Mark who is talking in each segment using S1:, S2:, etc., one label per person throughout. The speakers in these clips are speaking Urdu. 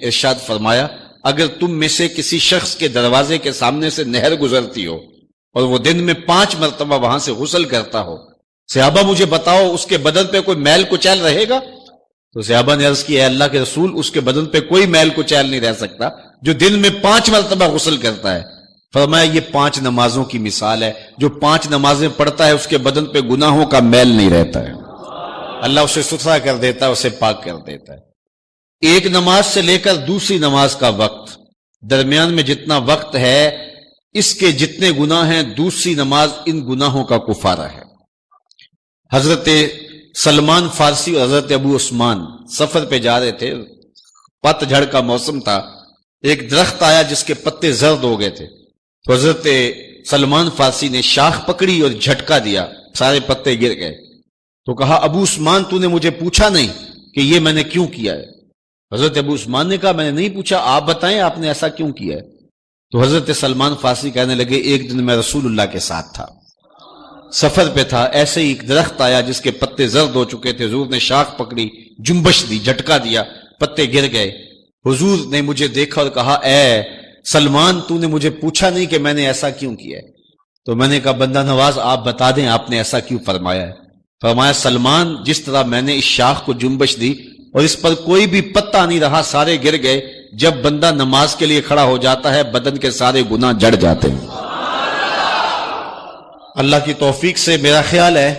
S1: ارشاد فرمایا اگر تم میں سے کسی شخص کے دروازے کے سامنے سے نہر گزرتی ہو اور وہ دن میں 5 مرتبہ وہاں سے غسل کرتا ہو، صحابہ مجھے بتاؤ اس کے بدن پہ کوئی میل کچیل رہے گا؟ تو صحابہ نے عرض کی اے اللہ کے رسول اس کے بدن پہ کوئی میل کچیل نہیں رہ سکتا جو دن میں 5 مرتبہ غسل کرتا ہے۔ فرمایا یہ 5 نمازوں کی مثال ہے، جو 5 نمازیں پڑھتا ہے اس کے بدن پہ گناہوں کا میل نہیں رہتا ہے، اللہ اسے ستھرا کر دیتا ہے، اسے پاک کر دیتا ہے۔ ایک نماز سے لے کر دوسری نماز کا وقت، درمیان میں جتنا وقت ہے اس کے جتنے گناہ ہیں دوسری نماز ان گناہوں کا کفارہ ہے۔ حضرت سلمان فارسی اور حضرت ابو عثمان سفر پہ جا رہے تھے، پت جھڑ کا موسم تھا، ایک درخت آیا جس کے پتے زرد ہو گئے تھے، تو حضرت سلمان فارسی نے شاخ پکڑی اور جھٹکا دیا، سارے پتے گر گئے۔ تو کہا ابو عثمان تو نے مجھے پوچھا نہیں کہ یہ میں نے کیوں کیا ہے؟ حضرت ابو عثمان نے کہا میں نے نہیں پوچھا، آپ بتائیں آپ نے ایسا کیوں کیا ہے؟ تو حضرت سلمان فارسی کہنے لگے ایک دن میں رسول اللہ کے ساتھ تھا، سفر پہ تھا، ایسے ہی ایک درخت آیا جس کے پتے زرد ہو چکے تھے، حضور نے شاخ پکڑی، جنبش دی، جھٹکا دیا، پتے گر گئے۔ حضور نے مجھے دیکھا اور کہا اے سلمان تو نے مجھے پوچھا نہیں کہ میں نے ایسا کیوں کیا ہے؟ تو میں نے کہا بندہ نواز آپ بتا دیں آپ نے ایسا کیوں فرمایا ہے؟ فرمایا سلمان جس طرح میں نے اس شاخ کو جنبش دی اور اس پر کوئی بھی پتا نہیں رہا، سارے گر گئے، جب بندہ نماز کے لیے کھڑا ہو جاتا ہے بدن کے سارے گناہ جڑ جاتے ہیں۔ اللہ کی توفیق سے میرا خیال ہے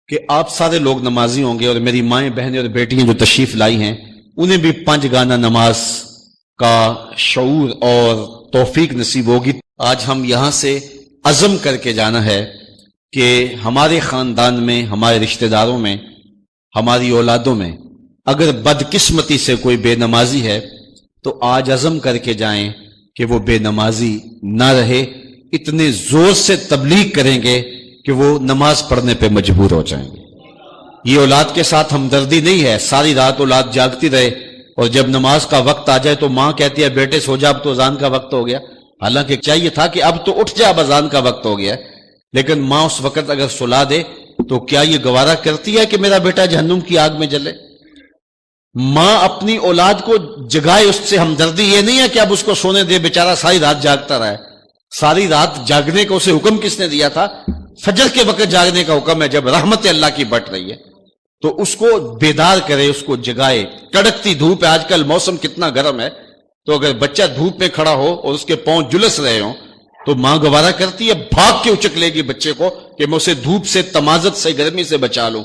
S1: کہ آپ سارے لوگ نمازی ہوں گے، اور میری مائیں بہنیں اور بیٹیاں جو تشریف لائی ہیں انہیں بھی 5 گانہ نماز کا شعور اور توفیق نصیب ہوگی۔ آج ہم یہاں سے عزم کر کے جانا ہے کہ ہمارے خاندان میں، ہمارے رشتہ داروں میں، ہماری اولادوں میں اگر بدقسمتی سے کوئی بے نمازی ہے تو آج عزم کر کے جائیں کہ وہ بے نمازی نہ رہے، اتنے زور سے تبلیغ کریں گے کہ وہ نماز پڑھنے پہ مجبور ہو جائیں گے۔ یہ اولاد کے ساتھ ہمدردی نہیں ہے، ساری رات اولاد جاگتی رہے اور جب نماز کا وقت آ جائے تو ماں کہتی ہے بیٹے سو جا اب تو اذان کا وقت ہو گیا، حالانکہ چاہیے تھا کہ اب تو اٹھ جا اب اذان کا وقت ہو گیا ہے، لیکن ماں اس وقت اگر سلا دے تو کیا یہ گوارا کرتی ہے کہ میرا بیٹا جہنم کی آگ میں جلے؟ ماں اپنی اولاد کو جگائے، اس سے ہمدردی یہ نہیں ہے کہ اب اس کو سونے دے، بیچارہ ساری رات جاگتا رہے۔ ساری رات جاگنے کا اسے حکم کس نے دیا تھا؟ فجر کے وقت جاگنے کا حکم ہے جب رحمت اللہ کی بٹ رہی ہے، تو اس کو بیدار کرے، اس کو جگائے۔ کڑکتی دھوپ ہے، آج کل موسم کتنا گرم ہے، تو اگر بچہ دھوپ میں کھڑا ہو اور اس کے پاؤں جلس رہے ہوں تو ماں گوارا کرتی ہے، بھاگ کے اچک لے گی بچے کو کہ میں اسے دھوپ سے، تمازت سے، گرمی سے بچا لوں۔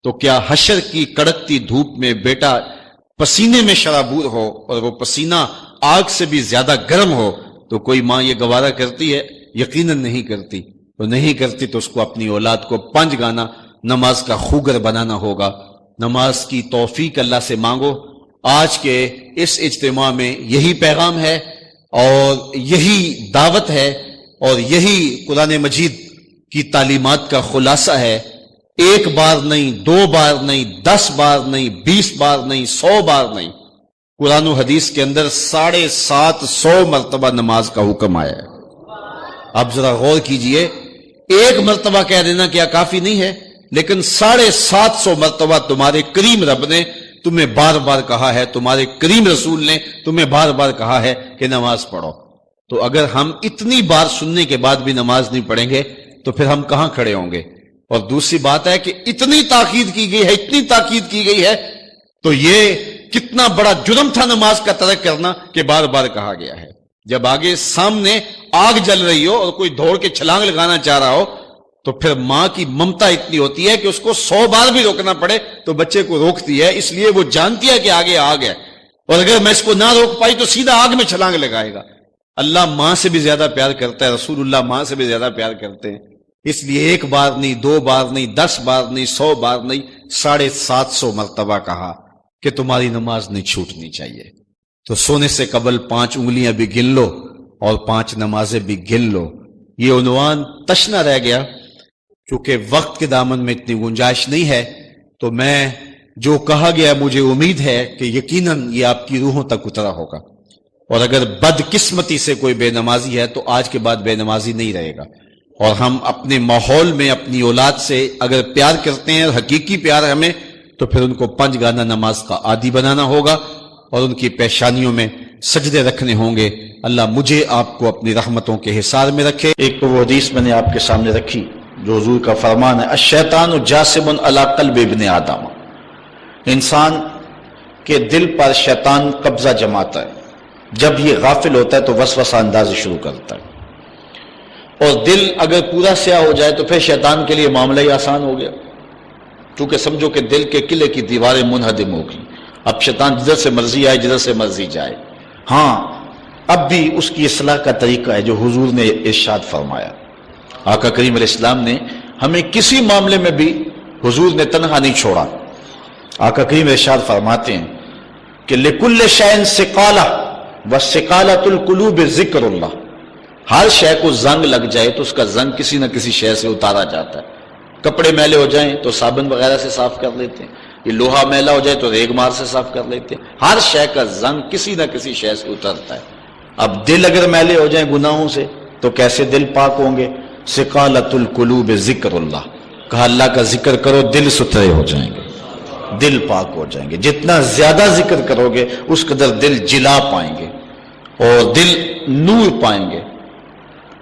S1: تو کیا حشر کی کڑکتی دھوپ میں بیٹا پسینے میں شرابور ہو اور وہ پسینہ آگ سے بھی زیادہ گرم ہو تو کوئی ماں یہ گوارا کرتی ہے؟ یقیناً نہیں کرتی۔ تو نہیں کرتی تو اس کو اپنی اولاد کو 5 گانہ نماز کا خوگر بنانا ہوگا۔ نماز کی توفیق اللہ سے مانگو۔ آج کے اس اجتماع میں یہی پیغام ہے اور یہی دعوت ہے اور یہی قرآن مجید کی تعلیمات کا خلاصہ ہے۔ 1 بار نہیں، 2 بار نہیں، 10 بار نہیں، 20 بار نہیں، 100 بار نہیں، قرآن و حدیث کے اندر 750 مرتبہ نماز کا حکم آیا ہے۔ اب ذرا غور کیجئے، 1 مرتبہ کہہ دینا کیا کافی نہیں ہے؟ لیکن 750 مرتبہ تمہارے کریم رب نے تمہیں بار بار کہا ہے، تمہارے کریم رسول نے تمہیں بار بار کہا ہے کہ نماز پڑھو۔ تو اگر ہم اتنی بار سننے کے بعد بھی نماز نہیں پڑھیں گے تو پھر ہم کہاں کھڑے ہوں گے؟ اور دوسری بات ہے کہ اتنی تاکید کی گئی ہے، اتنی تاکید کی گئی ہے، تو یہ کتنا بڑا جرم تھا نماز کا ترک کرنا کہ بار بار کہا گیا ہے۔ جب آگے سامنے آگ جل رہی ہو اور کوئی دوڑ کے چھلانگ لگانا چاہ رہا ہو تو پھر ماں کی ممتا اتنی ہوتی ہے کہ اس کو 100 بار بھی روکنا پڑے تو بچے کو روکتی ہے، اس لیے وہ جانتی ہے کہ آگے آگ ہے، اور اگر میں اس کو نہ روک پائی تو سیدھا آگ میں چھلانگ لگائے گا۔ اللہ ماں سے بھی زیادہ پیار کرتا ہے، رسول اللہ ماں سے بھی زیادہ پیار کرتے ہیں، اس لیے 1 بار نہیں، 2 بار نہیں، 10 بار نہیں، 100 بار نہیں، 750 مرتبہ کہا کہ تمہاری نماز نہیں چھوٹنی چاہیے۔ تو سونے سے قبل 5 انگلیاں بھی گن لو اور 5 نمازیں بھی گن لو۔ یہ عنوان تشنا رہ گیا، چونکہ وقت کے دامن میں اتنی گنجائش نہیں ہے، تو میں جو کہا گیا مجھے امید ہے کہ یقیناً یہ آپ کی روحوں تک اترا ہوگا، اور اگر بدقسمتی سے کوئی بے نمازی ہے تو آج کے بعد بے نمازی نہیں رہے گا، اور ہم اپنے ماحول میں اپنی اولاد سے اگر پیار کرتے ہیں، حقیقی پیار ہمیں، تو پھر ان کو 5 گانہ نماز کا عادی بنانا ہوگا، اور ان کی پیشانیوں میں سجدے رکھنے ہوں گے۔ اللہ مجھے آپ کو اپنی رحمتوں کے حصار میں رکھے۔
S2: ایک تو وہ حدیث میں نے آپ کے سامنے رکھی جو حضور کا فرمان ہے، الشیطان جاسم علی قلب ابن آدم، انسان کے دل پر شیطان قبضہ جماتا ہے، جب یہ غافل ہوتا ہے تو وسوسہ اندازی شروع کرتا ہے، اور دل اگر پورا سیاہ ہو جائے تو پھر شیطان کے لیے معاملہ ہی آسان ہو گیا، کیونکہ سمجھو کہ دل کے قلعے کی دیواریں منہدم ہو گئی، اب شیطان جدھر سے مرضی آئے جدھر سے مرضی جائے۔ ہاں اب بھی اس کی اصلاح کا طریقہ ہے جو حضور نے ارشاد فرمایا۔ آقا کریم علیہ السلام نے ہمیں کسی معاملے میں بھی حضور نے تنہا نہیں چھوڑا۔ آقا کریم ارشاد فرماتے ہیں کہ لِكُلِّ شَيْءٍ سِقَالَةٌ وَالسِّقَالَةُ الْقُلُوبِ ذِكْرُ اللَّهِ، ہر شے کو زنگ لگ جائے تو اس کا زنگ کسی نہ کسی شے سے اتارا جاتا ہے۔ کپڑے میلے ہو جائیں تو صابن وغیرہ سے صاف کر لیتے ہیں، یہ لوہا میلا ہو جائے تو ریگ مار سے صاف کر لیتے ہیں، ہر شے کا زنگ کسی نہ کسی شے سے اترتا ہے۔ اب دل اگر میلے ہو جائیں گناہوں سے تو کیسے دل پاک ہوں گے؟ سقالۃ القلوب ذکر اللہ، کہا اللہ کا ذکر کرو دل ستھرے ہو جائیں گے، دل پاک ہو جائیں گے۔ جتنا زیادہ ذکر کرو گے اس قدر دل جلا پائیں گے اور دل نور پائیں گے۔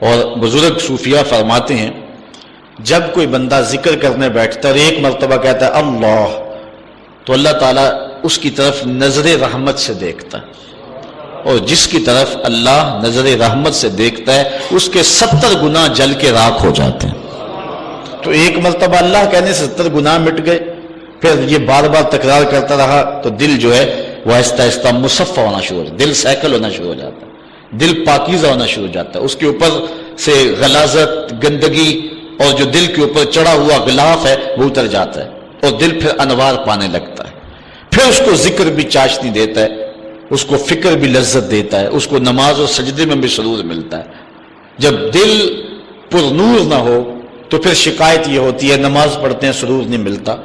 S2: اور بزرگ صوفیہ فرماتے ہیں جب کوئی بندہ ذکر کرنے بیٹھتا ہے اور ایک مرتبہ کہتا ہے اللہ، تو اللہ تعالیٰ اس کی طرف نظر رحمت سے دیکھتا ہے، اور جس کی طرف اللہ نظر رحمت سے دیکھتا ہے اس کے 70 گناہ جل کے راکھ ہو جاتے ہیں۔ تو ایک مرتبہ اللہ کہنے سے 70 گناہ مٹ گئے، پھر یہ بار بار تکرار کرتا رہا تو دل جو ہے وہ آہستہ آہستہ مصفہ ہونا شروع ہو جاتا ہے، دل سیکل ہونا شروع ہو جاتا ہے، دل پاکیزہ ہونا شروع ہو جاتا ہے، اس کے اوپر سے غلاظت، گندگی اور جو دل کے اوپر چڑھا ہوا غلاف ہے وہ اتر جاتا ہے، اور دل پھر انوار پانے لگتا ہے، پھر اس کو ذکر بھی چاشنی دیتا ہے، اس کو فکر بھی لذت دیتا ہے، اس کو نماز اور سجدے میں بھی سرور ملتا ہے۔ جب دل پر نور نہ ہو تو پھر شکایت یہ ہوتی ہے نماز پڑھتے ہیں سرور نہیں ملتا،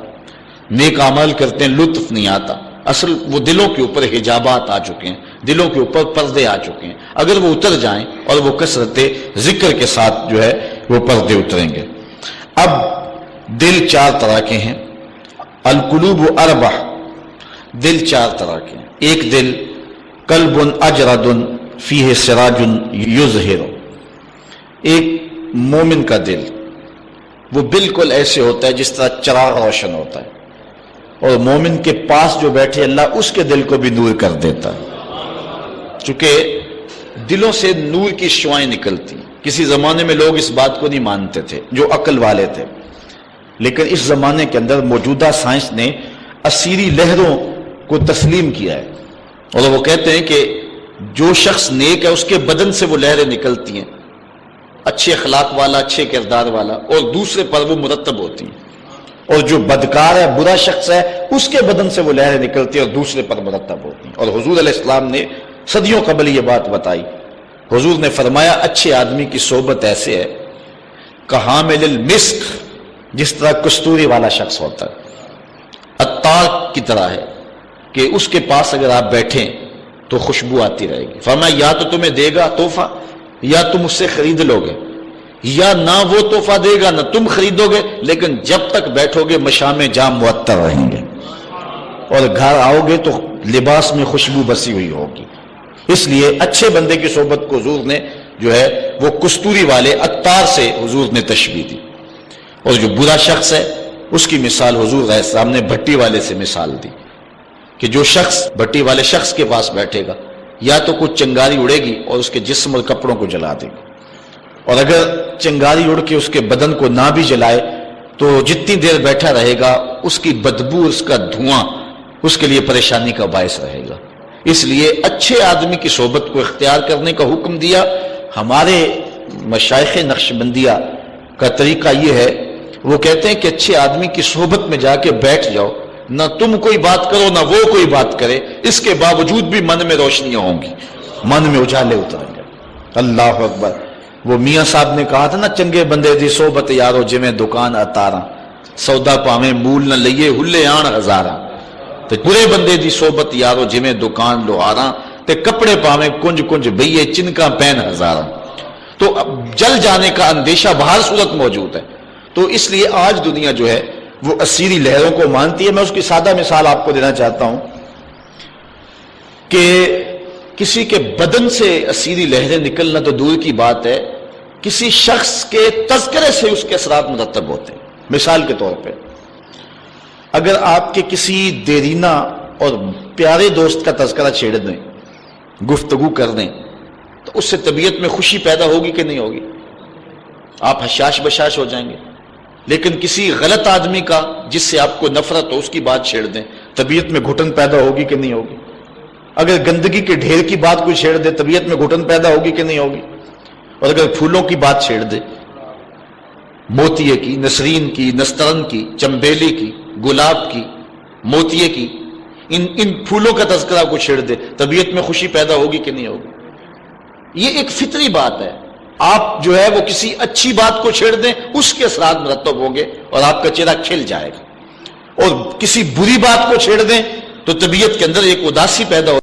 S2: نیک عمل کرتے ہیں لطف نہیں آتا۔ اصل وہ دلوں کے اوپر حجابات آ چکے ہیں، دلوں کے اوپر پردے آ چکے ہیں، اگر وہ اتر جائیں اور وہ کثرت ذکر کے ساتھ جو ہے وہ پردے اتریں گے۔ اب دل 4 طرح کے ہیں، القلوب اربع، دل 4 طرح کے ہیں۔ ایک دل قلب اجرد فیہ سراج یظہر، ایک مومن کا دل وہ بالکل ایسے ہوتا ہے جس طرح چراغ روشن ہوتا ہے، اور مومن کے پاس جو بیٹھے اللہ اس کے دل کو بھی نور کر دیتا ہے، چونکہ دلوں سے نور کی شعائیں نکلتی۔ کسی زمانے میں لوگ اس بات کو نہیں مانتے تھے جو عقل والے تھے، لیکن اس زمانے کے اندر موجودہ سائنس نے اسیری لہروں کو تسلیم کیا ہے، اور وہ کہتے ہیں کہ جو شخص نیک ہے اس کے بدن سے وہ لہریں نکلتی ہیں، اچھے اخلاق والا، اچھے کردار والا، اور دوسرے پر وہ مرتب ہوتی ہیں، اور جو بدکار ہے، برا شخص ہے، اس کے بدن سے وہ لہریں نکلتی ہیں اور دوسرے پر مرتب ہوتی ہیں۔ اور حضور علیہ السلام نے صدیوں قبل یہ بات بتائی۔ حضور نے فرمایا اچھے آدمی کی صحبت ایسے ہے کحامل المسک، جس طرح کستوری والا شخص ہوتا ہے، عطار کی طرح ہے کہ اس کے پاس اگر آپ بیٹھیں تو خوشبو آتی رہے گی۔ فرمایا یا تو تمہیں دے گا تحفہ، یا تم اس سے خرید لو گے، یا نہ وہ تحفہ دے گا نہ تم خریدو گے، لیکن جب تک بیٹھو گے مشام جام معطر رہیں گے، اور گھر آؤ گے تو لباس میں خوشبو بسی ہوئی ہوگی۔ اس لیے اچھے بندے کی صحبت کو حضور نے جو ہے وہ کستوری والے عطار سے حضور نے تشبیہ دی، اور جو برا شخص ہے اس کی مثال حضور علیہ السلام نے بھٹی والے سے مثال دی کہ جو شخص بھٹی والے شخص کے پاس بیٹھے گا یا تو کچھ چنگاری اڑے گی اور اس کے جسم اور کپڑوں کو جلا دے گی، اور اگر چنگاری اڑ کے اس کے بدن کو نہ بھی جلائے تو جتنی دیر بیٹھا رہے گا اس کی بدبو، اس کا دھواں اس کے لیے پریشانی کا باعث رہے گا۔ اس لیے اچھے آدمی کی صحبت کو اختیار کرنے کا حکم دیا۔ ہمارے مشائخ نقشبندیہ کا طریقہ یہ ہے، وہ کہتے ہیں کہ اچھے آدمی کی صحبت میں جا کے بیٹھ جاؤ، نہ تم کوئی بات کرو نہ وہ کوئی بات کرے، اس کے باوجود بھی من میں روشنیاں ہوں گی، من میں اجالے اتریں گے۔ اللہ اکبر۔ وہ میاں صاحب نے کہا تھا نا، چنگے بندے دی صحبت یارو جویں دکان اتاراں، سودا پاویں مول نہ لئیے ہلے آن ہزاراں۔ تے برے بندے دی صحبت یارو جویں دکان لوہاراں، تے کپڑے پاویں کنج کنج بئیے چنکاں پین ہزاراں۔ تو جل جانے کا اندیشہ بہر صورت موجود ہے۔ تو اس لیے آج دنیا جو ہے وہ اسیری لہروں کو مانتی ہے۔ میں اس کی سادہ مثال آپ کو دینا چاہتا ہوں۔ کہ کسی کے بدن سے اسیری لہریں نکلنا تو دور کی بات ہے، کسی شخص کے تذکرے سے اس کے اثرات مرتب ہوتے ہیں۔ مثال کے طور پہ اگر آپ کے کسی دیرینہ اور پیارے دوست کا تذکرہ چھیڑ دیں، گفتگو کر دیں، تو اس سے طبیعت میں خوشی پیدا ہوگی کہ نہیں ہوگی؟ آپ حشاش بشاش ہو جائیں گے۔ لیکن کسی غلط آدمی کا جس سے آپ کو نفرت ہو، اس کی بات چھیڑ دیں، طبیعت میں گھٹن پیدا ہوگی کہ نہیں ہوگی؟ اگر گندگی کے ڈھیر کی بات کوئی چھیڑ دے، طبیعت میں گھٹن پیدا ہوگی کہ نہیں ہوگی؟ اور اگر پھولوں کی بات چھیڑ دے، موتیے کی، نسرین کی، نسترن کی، چمبیلی کی، گلاب کی، موتیے کی، ان پھولوں کا تذکرہ کو چھیڑ دے، طبیعت میں خوشی پیدا ہوگی کہ نہیں ہوگی؟ یہ ایک فطری بات ہے۔ آپ جو ہے وہ کسی اچھی بات کو چھیڑ دیں، اس کے اثرات مرتب ہوں گے اور آپ کا چہرہ کھل جائے گا، اور کسی بری بات کو چھیڑ دیں تو طبیعت کے اندر ایک اداسی پیدا ہو